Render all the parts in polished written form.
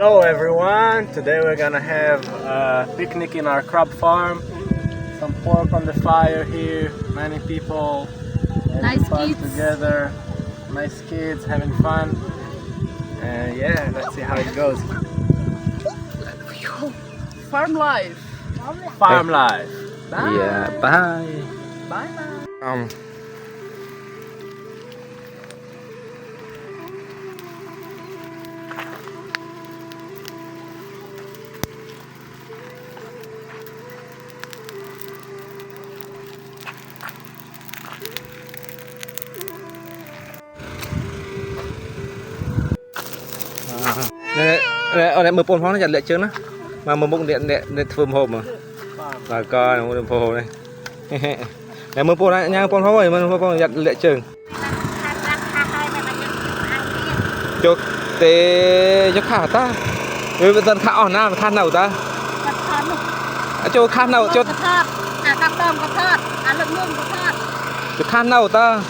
Hello everyone, today we're gonna have a picnic in our crop farm. Some pork on the fire here, many people having Nice fun kids. together. Nice kids having fun. And yeah, let's see how it goes. Farm life. Farm life. Bye. Yeah, bye. Bye bye. Nè, mưa phun nó giật lệ chứ nó mà một bụng điện điện phơm hộp mà bà coi nó phơm hộp này nè mưa phun này nha phun hộp rồi mưa phun giật lệ chừng chốt tê cho khả ta người bây giờ khả ở nào mà than nào ta cho khan nào cho cặp tôm có thớt, lực lương có thớt. cho khan nào ta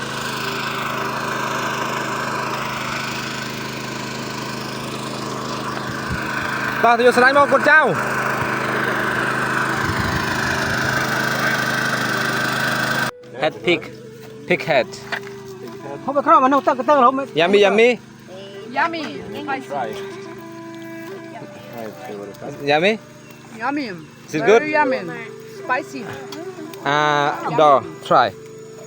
ta thì slide mau con trao head pig head không phải không mà nấu tơ cái tơ không ấy. yummy Yummy. yummy Yummy. Is it Very good? yummy. Spicy. Door try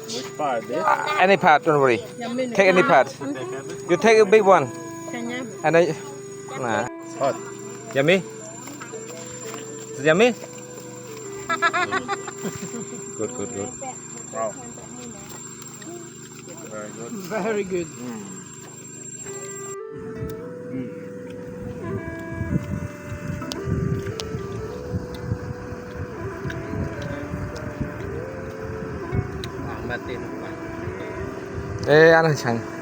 Which part? This? any part don't worry Yummy. take any part you take a big one and then nah. It's hot. Yummy? Is it yummy? Good. Wow. Very good. Very good. Ê, ăn chẳng.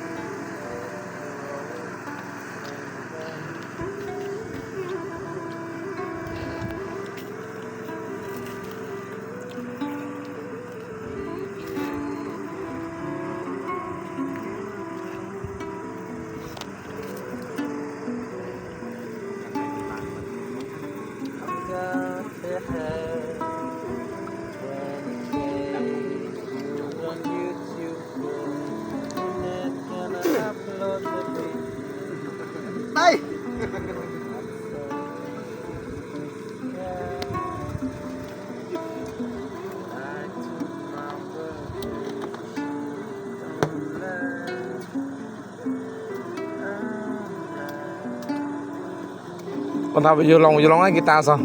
Đây. Con thao vô lòng guitar sao?